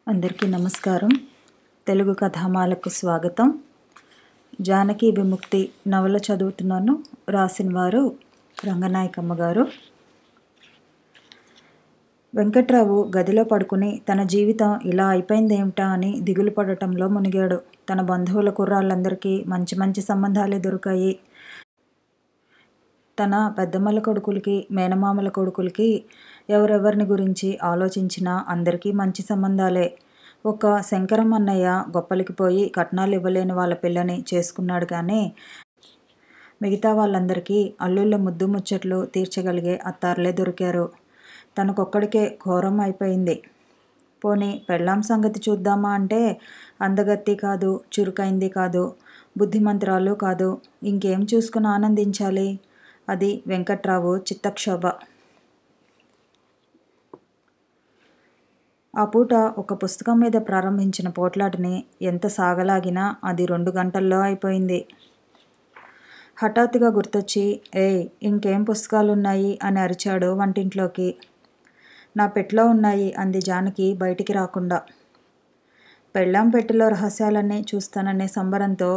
అందరికీ నమస్కారం. తెలుగు కథామాలకు స్వాగతం. జానకి విముక్తి నవల చదువుతున్నాను. రాసిన వారు రంగనాయకమ్మ గారు. వెంకట్రావు గదిలో పడుకుని తన జీవితం ఇలా అయిపోయిందేమిటా అని దిగులు పడటంలో మునిగాడు. తన బంధువుల కుర్రాళ్ళందరికీ మంచి మంచి సంబంధాలే దొరికాయి. తన పెద్దమ్మల కొడుకులకి, మేనమామల కొడుకులకి ఎవరెవరిని గురించి ఆలోచించినా అందరికీ మంచి సంబంధాలే. ఒక శంకరం అన్నయ్య గొప్పలకి పోయి కట్నాలు ఇవ్వలేని వాళ్ళ పిల్లని చేసుకున్నాడు. కానీ మిగతా వాళ్ళందరికీ అల్లుళ్ళ ముద్దు ముచ్చట్లు తీర్చగలిగే అత్తారులే దొరికారు. తనకొక్కడికే ఘోరం అయిపోయింది. పోనీ పెళ్ళాం సంగతి చూద్దామా అంటే అందగత్తి కాదు, చురుకైంది కాదు, బుద్ధిమంతురాలు కాదు. ఇంకేం చూసుకుని ఆనందించాలి? అది వెంకట్రావు చిత్తక్షోభ. ఆ పూట ఒక పుస్తకం మీద ప్రారంభించిన పోట్లాటని ఎంత సాగలాగినా అది 2 గంటల్లో అయిపోయింది. హఠాత్తుగా గుర్తొచ్చి, ఏయ్, ఇంకేం పుస్తకాలున్నాయి అని అరిచాడు వంటింట్లోకి. నా పెట్లో ఉన్నాయి అంది జానకి బయటికి రాకుండా. పెళ్ళాం పెట్టెలో రహస్యాలన్నీ చూస్తాననే సంబరంతో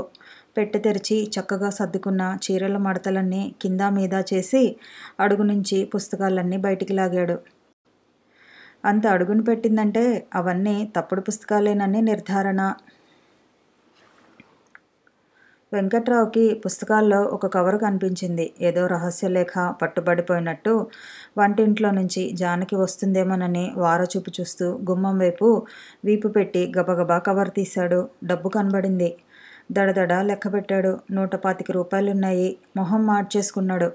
పెట్టె తెరిచి చక్కగా సర్దుకున్న చీరల మడతలన్నీ కింద మీద చేసి అడుగు నుంచి పుస్తకాలన్నీ బయటికి లాగాడు. అంత అడుగును పెట్టిందంటే అవన్నీ తప్పుడు పుస్తకాలేనని నిర్ధారణ. వెంకట్రావుకి పుస్తకాల్లో ఒక కవరు కనిపించింది. ఏదో రహస్యలేఖ పట్టుబడిపోయినట్టు వంటింట్లో నుంచి జానకి వస్తుందేమోనని వారచూపు చూస్తూ గుమ్మం వైపు వీపు పెట్టి గబగబా కవర్ తీశాడు. డబ్బు కనబడింది. దడదడ లెక్క పెట్టాడు. 125 రూపాయలున్నాయి. మొహం మార్చేసుకున్నాడు.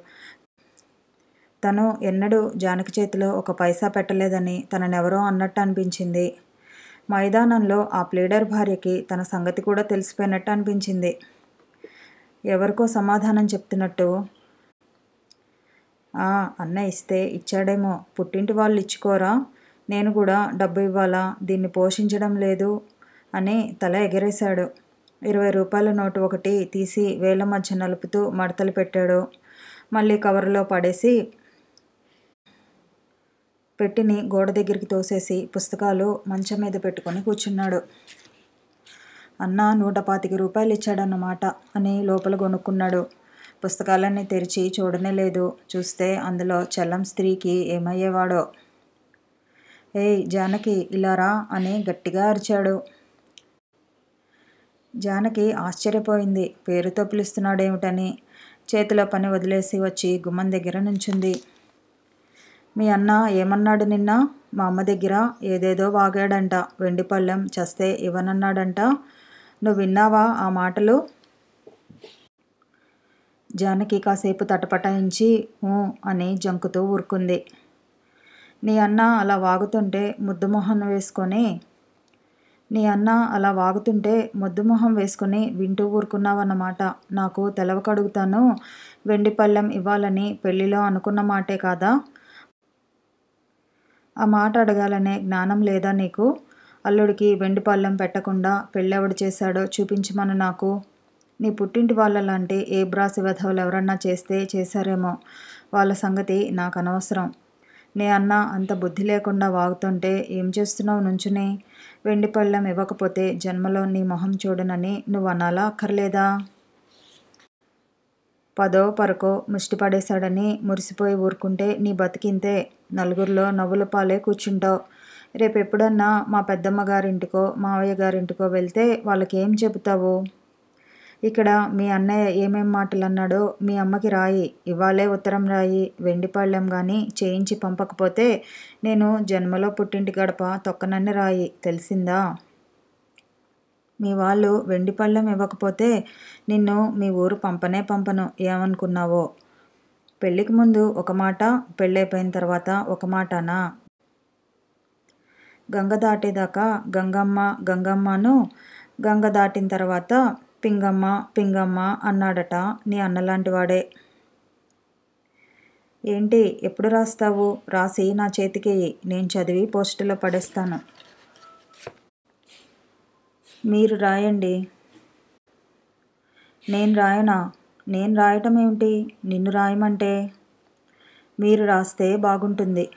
తను ఎన్నడూ జానకి చేతిలో ఒక పైసా పెట్టలేదని తననెవరో అన్నట్టు అనిపించింది. మైదానంలో ఆ ప్లీడర్ భార్యకి తన సంగతి కూడా తెలిసిపోయినట్టు అనిపించింది. ఎవరికో సమాధానం చెప్తున్నట్టు, అన్న ఇస్తే ఇచ్చాడేమో, పుట్టింటి వాళ్ళు ఇచ్చుకోరా, నేను కూడా డబ్బు ఇవ్వాలా, దీన్ని పోషించడం లేదు అని తల ఎగరేశాడు. 20 రూపాయల నోటు ఒకటి తీసి వేల మధ్య నలుపుతూ మడతలు పెట్టాడు. మళ్ళీ కవరులో పడేసి పెట్టిని గోడ దగ్గరికి తోసేసి పుస్తకాలు మంచం మీద పెట్టుకొని కూర్చున్నాడు. అన్న 125 రూపాయలు ఇచ్చాడన్నమాట అని లోపల గొనుక్కున్నాడు. పుస్తకాలన్నీ తెరిచి చూడనే లేదు. చూస్తే అందులో చల్లం స్త్రీకి ఏమయ్యేవాడో. ఏయ్ జానకి, ఇలా రా అని గట్టిగా అరిచాడు. జానకి ఆశ్చర్యపోయింది. పేరుతో పిలుస్తున్నాడేమిటని. చేతిలో పని వదిలేసి వచ్చి గుమ్మం దగ్గర నుంచుంది. మీ అన్న ఏమన్నాడు నిన్న? మా అమ్మ దగ్గర ఏదేదో వాగాడంట. వెండి పళ్ళెం చస్తే ఇవ్వనన్నాడంట. నువ్వు విన్నావా ఆ మాటలు? జానకి కాసేపు తటపటాయించి అని జంకుతూ ఊరుకుంది. నీ అన్న అలా వాగుతుంటే ముద్దుమొహం వేసుకొని వింటూ ఊరుకున్నావన్నమాట. నాకు తెలవకడుగుతాను. వెండి పళ్ళెం ఇవ్వాలని పెళ్లిలో అనుకున్న మాటే కాదా? ఆ మాట అడగాలనే జ్ఞానం లేదా నీకు? అల్లుడికి వెండి పళ్ళెం పెట్టకుండా పెళ్ళెవడు చేశాడో చూపించమను నాకు. నీ పుట్టింటి వాళ్ళలాంటి ఏ బ్రాసి వెధవలు ఎవరన్నా చేస్తే చేశారేమో, వాళ్ళ సంగతి నాకు అనవసరం. నీ అన్న అంత బుద్ధి లేకుండా వాగుతుంటే ఏం చేస్తున్నావు నుంచుని? వెండి పళ్ళెం ఇవ్వకపోతే జన్మలో నీ మొహం చూడనని నువ్వు అనాలా అక్కర్లేదా? పదో పరకో ముష్టి పడేశాడని మురిసిపోయి ఊరుకుంటే నీ బతికింతే. నలుగురిలో నవ్వుల పాలే కూర్చుంటావు. రేపెప్పుడన్నా మా పెద్దమ్మ గారింటికో మావయ్య గారింటికో వెళ్తే వాళ్ళకేం చెబుతావు? ఇక్కడ మీ అన్నయ్య ఏమేం మాటలు అన్నాడో మీ అమ్మకి రాయి. ఇవాళే ఉత్తరం రాయి. వెండి పళ్ళెం కానీ చేయించి పంపకపోతే నేను జన్మలో పుట్టింటి గడప తొక్కనని రాయి. తెలిసిందా? మీ వాళ్ళు వెండి పళ్ళెం ఇవ్వకపోతే నిన్ను మీ ఊరు పంపనే పంపను. ఏమనుకున్నావో? పెళ్ళికి ముందు ఒక మాట, పెళ్ళైపోయిన తర్వాత ఒక మాటనా? గంగ దాటేదాకా గంగమ్మ గంగమ్మను, గంగ దాటిన తర్వాత పింగమ్మ పింగమ్మ అన్నాడట నీ అన్నలాంటి వాడే. ఏంటి, ఎప్పుడు రాస్తావు? రాసి నా చేతికేయి. నేను చదివి పోస్టులో పడేస్తాను. మీరు రాయండి. నేను రాయనా? నేను రాయటం ఏమిటి? నిన్ను రాయమంటే? మీరు రాస్తే బాగుంటుంది.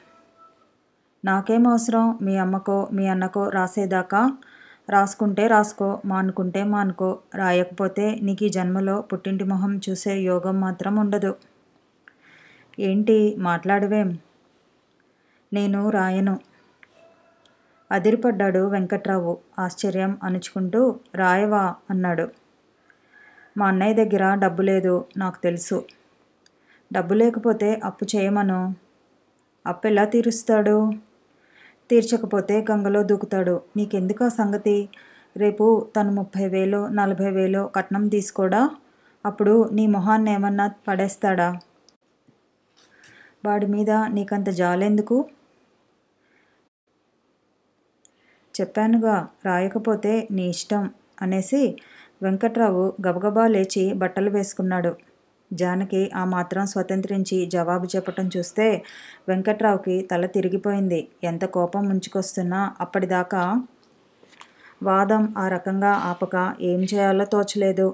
నాకేం అవసరం మీ అమ్మకో మీ అన్నకో రాసేదాకా? రాసుకుంటే రాసుకో, మానుకుంటే మానుకో. రాయకపోతే నీకు ఈ జన్మలో పుట్టింటి మొహం చూసే యోగం మాత్రం ఉండదు. ఏంటి మాట్లాడవేం? నేను రాయను. అదిరిపడ్డాడు వెంకట్రావు ఆశ్చర్యం అణుచుకుంటూ. రాయవా అన్నాడు. మా అన్నయ్య దగ్గర డబ్బు లేదు, నాకు తెలుసు. డబ్బు లేకపోతే అప్పు చేయమను. అప్పు ఎలా తీరుస్తాడు? తీర్చకపోతే గంగలో దూకుతాడు. నీకెందుకు ఆ సంగతి? రేపు తను 30,000 40,000 కట్నం తీసుకోడా? అప్పుడు నీ మొహాన్ని ఏమన్నా పడేస్తాడా? వాడి మీద నీకంత జాలెందుకు? చెప్పానుగా, రాయకపోతే నీ ఇష్టం అనేసి వెంకట్రావు గబగబా లేచి బట్టలు వేసుకున్నాడు. జానకి ఆ మాత్రం స్వతంత్రించి జవాబు చెప్పటం చూస్తే వెంకట్రావుకి తల తిరిగిపోయింది. ఎంత కోపం ముంచుకొస్తున్నా అప్పటిదాకా వాదం ఆ రకంగా ఆపక ఏం చేయాలో తోచలేదు.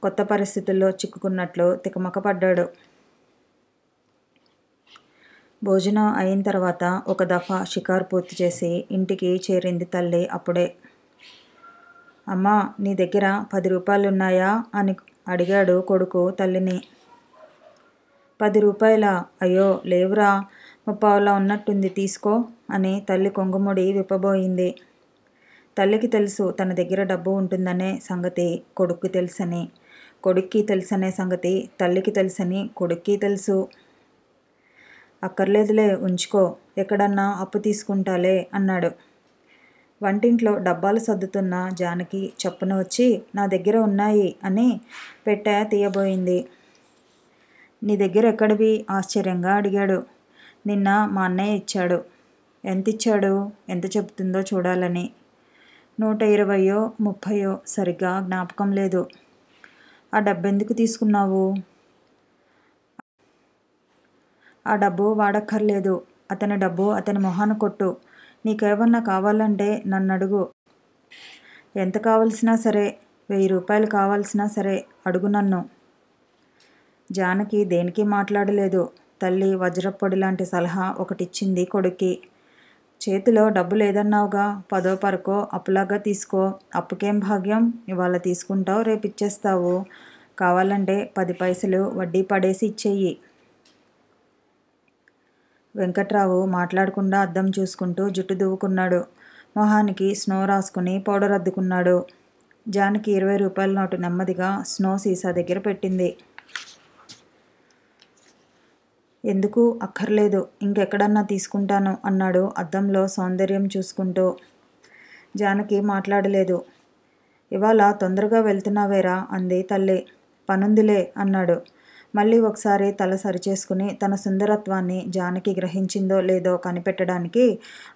కొత్త పరిస్థితుల్లో చిక్కుకున్నట్లు తికమకపడ్డాడు. భోజనం అయిన తర్వాత ఒక దఫా షికారు పూర్తి చేసి ఇంటికి చేరింది తల్లి. అప్పుడే, అమ్మా నీ దగ్గర 10 రూపాయలున్నాయా అని అడిగాడు కొడుకు తల్లిని. 10 రూపాయలా? అయ్యో లేవురా, 30 ఉన్నట్టుంది, తీసుకో అని తల్లి కొంగుముడి విప్పబోయింది. తల్లికి తెలుసు తన దగ్గర డబ్బు ఉంటుందనే సంగతి కొడుక్కి తెలుసని, కొడుక్కి తెలుసనే సంగతి తల్లికి తెలుసని కొడుక్కి తెలుసు. అక్కర్లేదులే, ఉంచుకో, ఎక్కడన్నా అప్పు తీసుకుంటాలే అన్నాడు. వంటింట్లో డబ్బాలు సర్దుతున్న జానకి చప్పున వచ్చి నా దగ్గర ఉన్నాయి అని పెట్టె తీయబోయింది. నీ దగ్గర ఎక్కడివి? ఆశ్చర్యంగా అడిగాడు. నిన్న మా అన్నయ్య ఇచ్చాడు. ఎంతిచ్చాడు? ఎంత చెబుతుందో చూడాలని. 120 30 సరిగ్గా జ్ఞాపకం లేదు. ఆ డబ్బెందుకు తీసుకున్నావు? ఆ డబ్బు వాడక్కర్లేదు. అతని డబ్బు అతని మొహాన కొట్టు. నీకేమన్నా కావాలంటే నన్నడుగు. ఎంత కావలసినా సరే, 1000 రూపాయలు కావాల్సినా సరే అడుగు నన్ను. జానకి దేనికి మాట్లాడలేదు. తల్లి వజ్రప్పొడి లాంటి సలహా ఒకటిచ్చింది కొడుక్కి. చేతిలో డబ్బు లేదన్నావుగా, 10 పరకో అప్పులాగా తీసుకో. అప్పుకేం భాగ్యం? ఇవాళ తీసుకుంటావు, రేపు ఇచ్చేస్తావు. కావాలంటే 10 పైసలు వడ్డీ పడేసి ఇచ్చెయ్యి. వెంకట్రావు మాట్లాడకుండా అద్దం చూసుకుంటూ జుట్టు దువ్వుకున్నాడు. మొహానికి స్నో రాసుకుని పౌడర్ అద్దుకున్నాడు. జానకి 20 రూపాయల నోటు నెమ్మదిగా స్నో సీసా దగ్గర పెట్టింది. ఎందుకు? అక్కర్లేదు, ఇంకెక్కడన్నా తీసుకుంటాను అన్నాడు అద్దంలో సౌందర్యం చూసుకుంటూ. జానకి మాట్లాడలేదు. ఇవాళ తొందరగా వెళ్తున్నావేరా అంది తల్లి. పనుందిలే అన్నాడు. మళ్ళీ ఒకసారి తల సరిచేసుకుని తన సుందరత్వాన్ని జానకి గ్రహించిందో లేదో కనిపెట్టడానికి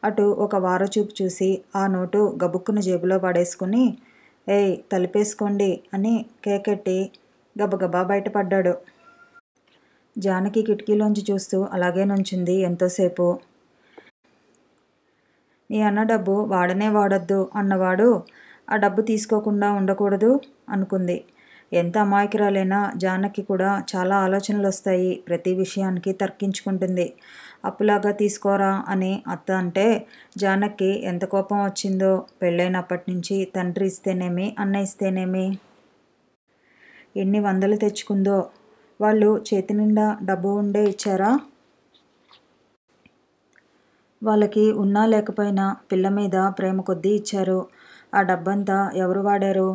అటు ఒక వారచూపు చూసి ఆ నోటు గబుక్కున జేబులో పడేసుకుని ఏయ్ తలుపేసుకోండి అని కేకెట్టి గబగబా బయటపడ్డాడు. జానకి కిటికీలోంచి చూస్తూ అలాగే నుంచుంది ఎంతోసేపు. నీ అన్న డబ్బు వాడనే వాడొద్దు అన్నవాడు ఆ డబ్బు తీసుకోకుండా ఉండకూడదు అనుకుంది. ఎంత అమాయకురాలైనా జానకి కూడా చాలా ఆలోచనలు వస్తాయి. ప్రతి విషయానికి తర్కించుకుంటుంది. అప్పులాగా తీసుకోరా అని అత్త అంటే జానకి ఎంత కోపం వచ్చిందో. పెళ్ళైనప్పటి నుంచి తండ్రి ఇస్తేనేమి, అన్న ఇస్తేనేమి, ఎన్ని వందలు తెచ్చుకుందో. వాళ్ళు చేతి నిండా డబ్బు ఉండే ఇచ్చారా? వాళ్ళకి ఉన్నా లేకపోయినా పిల్ల మీద ప్రేమ కొద్దీ ఇచ్చారు. ఆ డబ్బంతా ఎవరు వాడారు?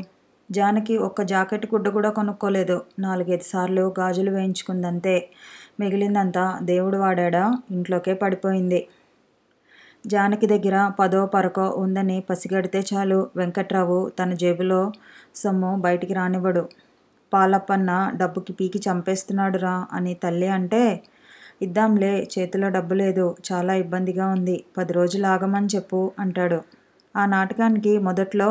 జానకి ఒక్క జాకెట్ గుడ్డ కూడా కొనుక్కోలేదు. 4-5 సార్లు గాజులు వేయించుకుందంతే. మిగిలిందంతా దేవుడు వాడాడా? ఇంట్లోకే పడిపోయింది. జానకి దగ్గర 10 పరకో ఉందని పసిగడితే చాలు, వెంకట్రావు తన జేబులో సొమ్ము బయటికి రానివ్వడు. పాలప్పన్న డబ్బుకి పీకి చంపేస్తున్నాడురా అని తల్లి అంటే, ఇద్దాంలే, చేతిలో డబ్బు లేదు, చాలా ఇబ్బందిగా ఉంది, 10 రోజులు ఆగమని చెప్పు అంటాడు. ఆ నాటకానికి మొదట్లో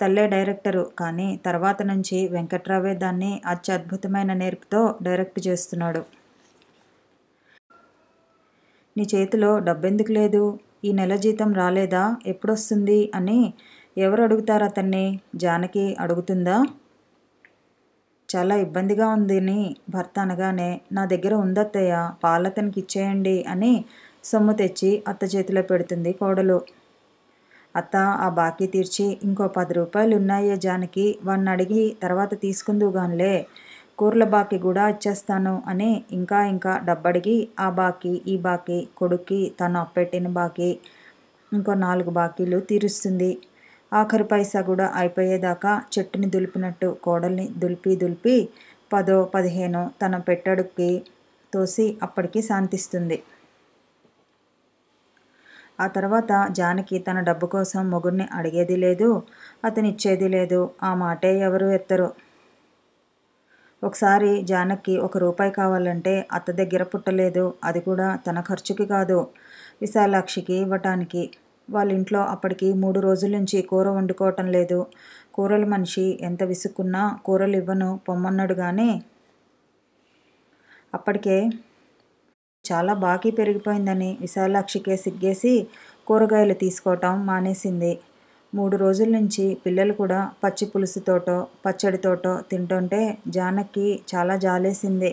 తల్లే డైరెక్టరు, కానీ తర్వాత నుంచి వెంకట్రావే దాన్ని అత్యద్భుతమైన నేర్పుతో డైరెక్ట్ చేస్తున్నాడు. నీ చేతిలో డబ్బెందుకు లేదు? ఈ నెల జీతం రాలేదా? ఎప్పుడొస్తుంది అని ఎవరు అడుగుతారు అతన్ని? జానకి అడుగుతుందా? చాలా ఇబ్బందిగా ఉందని భర్త అనగానే, నా దగ్గర ఉందత్తయ్య, పాలతనికి ఇచ్చేయండి అని సొమ్ము తెచ్చి అత్త చేతిలో పెడుతుంది కోడలు. అత్త ఆ బాకీ తీర్చి ఇంకో 10 రూపాయలు ఉన్నాయే జానకి, వాణ్ణి అడిగి తర్వాత తీసుకుందువుగానిలే, కూరల బాకీ కూడా ఇచ్చేస్తాను అని ఇంకా ఇంకా డబ్బడిగి ఆ బాకీ ఈ బాకీ, కొడుక్కి తను అప్పెట్టిన బాకీ, ఇంకో 4 బాకీలు తీరుస్తుంది. ఆఖరి పైసా కూడా అయిపోయేదాకా చెట్టుని దులిపినట్టు కోడల్ని దులిపి దులిపి 10 15 తన పెట్టెడుక్కి తోసి అప్పటికి శాంతిస్తుంది. ఆ తర్వాత జానకి తన డబ్బు కోసం మొగుడిని అడిగేది లేదు, అతనిచ్చేది లేదు. ఆ మాటే ఎవరు ఎత్తరు. ఒకసారి జానకి 1 రూపాయి కావాలంటే అత్త దగ్గర పుట్టలేదు. అది కూడా తన ఖర్చుకి కాదు, విశాలాక్షికి ఇవ్వటానికి. వాళ్ళింట్లో అప్పటికి 3 రోజుల నుంచి కూర వండుకోవటం లేదు. కూరల మనిషి ఎంత విసుక్కున్నా కూరలు ఇవ్వను పొమ్మన్నాడు గాని అప్పటికే చాలా బాకీ పెరిగిపోయిందని విశాలాక్షికే సిగ్గేసి కూరగాయలు తీసుకోవటం మానేసింది. 3 రోజుల నుంచి పిల్లలు కూడా పచ్చి పులుసుతోటో పచ్చడితోటో తింటుంటే జానకి చాలా జాలేసింది.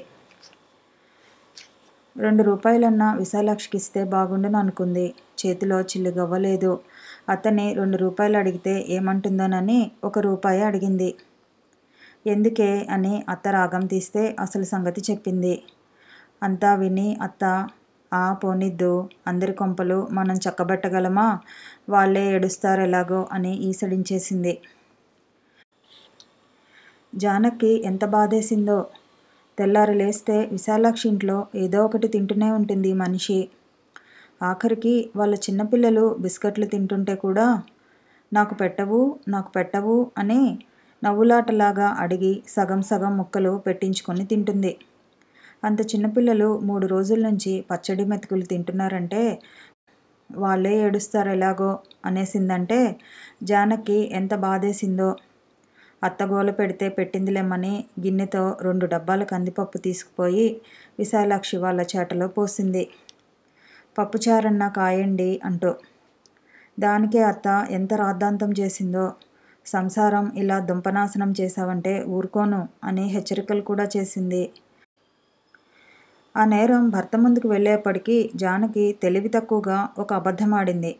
2 రూపాయలన్నా విశాలాక్షికి ఇస్తే బాగుండును అనుకుంది. చేతిలో చిల్లిగవ్వలేదు. అతన్ని 2 రూపాయలు అడిగితే ఏమంటుందోనని 1 రూపాయి అడిగింది. ఎందుకే అని అత్త రాగం తీస్తే అసలు సంగతి చెప్పింది. అంతా విని అత్త పోనిద్దు, అందరి కొంపలు మనం చక్కబెట్టగలమా, వాళ్ళే ఏడుస్తారెలాగో అని ఈసడించేసింది. జానకి ఎంత బాధేసిందో. తెల్లారి లేస్తే విశాలాక్షి ఇంట్లో ఏదో ఒకటి తింటూనే ఉంటుంది ఈ మనిషి. ఆఖరికి వాళ్ళ చిన్నపిల్లలు బిస్కెట్లు తింటుంటే కూడా నాకు పెట్టవు నాకు పెట్టవు అని నవ్వులాటలాగా అడిగి సగం సగం ముక్కలు పెట్టించుకొని తింటుంది. అంత చిన్నపిల్లలు 3 రోజుల నుంచి పచ్చడి మెతుకులు తింటున్నారంటే వాళ్ళే ఏడుస్తారెలాగో అనేసిందంటే జానకి ఎంత బాధేసిందో. అత్తగోల పెడితే పెట్టిందిలేమని గిన్నెతో 2 డబ్బాల కందిపప్పు తీసుకుపోయి విశాలాక్షి వాళ్ళ చేటలో పోసింది. పప్పుచారన్నా కాయండి అంటూ. దానికే అత్త ఎంత రాద్ధాంతం చేసిందో. సంసారం ఇలా దుంపనాశనం చేశావంటే ఊరుకోను అని హెచ్చరికలు కూడా చేసింది. ఆ నేరం భర్త ముందుకు వెళ్ళేప్పటికీ జానకి తెలివి తక్కువగా ఒక అబద్ధమాడింది.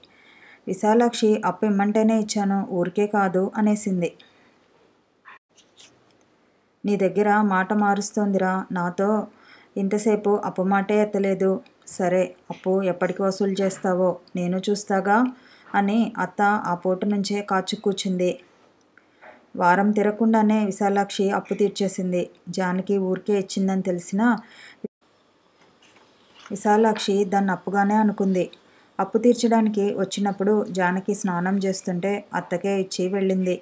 విశాలాక్షి అప్పు ఇమ్మంటేనే ఇచ్చాను, ఊరికే కాదు అనేసింది. నీ దగ్గర మాట మారుస్తోందిరా, నాతో ఇంతసేపు అప్పు మాటే ఎత్తలేదు. సరే, అప్పు ఎప్పటికి వసూలు చేస్తావో నేను చూస్తాగా అని అత్త ఆ పూట నుంచే కాచు కూర్చుంది. వారం తిరగకుండానే విశాలాక్షి అప్పు తీర్చేసింది. జానకి ఊరికే ఇచ్చిందని తెలిసినా విశాలాక్షి దాన్ని అప్పుగానే అనుకుంది. అప్పు తీర్చడానికి వచ్చినప్పుడు జానకి స్నానం చేస్తుంటే అత్తకే ఇచ్చి వెళ్ళింది.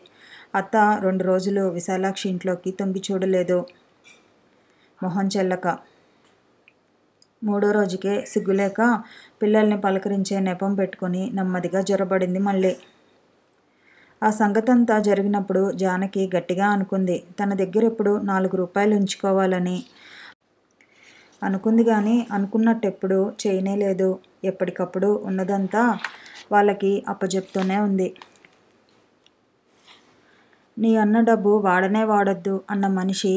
అత్త 2 రోజులు విశాలాక్షి ఇంట్లోకి తొంగి చూడలేదు, మొహం చెల్లక. 3వ రోజుకే సిగ్గులేక పిల్లల్ని పలకరించే నెపం పెట్టుకుని నెమ్మదిగా జొరబడింది మళ్ళీ. ఆ సంగతంతా జరిగినప్పుడు జానకి గట్టిగా అనుకుంది, తన దగ్గర ఎప్పుడు 4 రూపాయలు ఉంచుకోవాలని. అనుకుంది కానీ అనుకున్నట్టెప్పుడు చేయనేలేదు. ఎప్పటికప్పుడు ఉన్నదంతా వాళ్ళకి అప్పజెప్తూనే ఉంది. నీ అన్న డబ్బు వాడనే వాడొద్దు అన్న మనిషి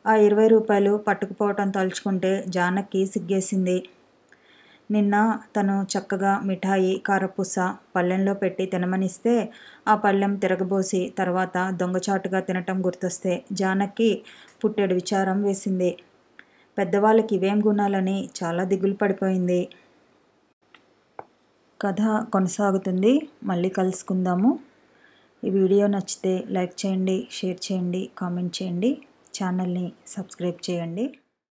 ఆ 20 రూపాయలు పట్టుకుపోవటం తలుచుకుంటే జానకి సిగ్గేసింది. నిన్న తను చక్కగా మిఠాయి కారపూస పళ్ళెంలో పెట్టి తినమనిస్తే ఆ పళ్ళెం తిరగబోసి తర్వాత దొంగచాటుగా తినటం గుర్తొస్తే జానకి పుట్టెడు విచారం వేసింది. పెద్దవాళ్ళకి ఇవేం గుణాలని చాలా దిగులు పడిపోయింది. కథ కొనసాగుతుంది. మళ్ళీ కలుసుకుందాము. ఈ వీడియో నచ్చితే లైక్ చేయండి, షేర్ చేయండి, కామెంట్ చేయండి, ఛానల్ని సబ్స్క్రైబ్ చేయండి.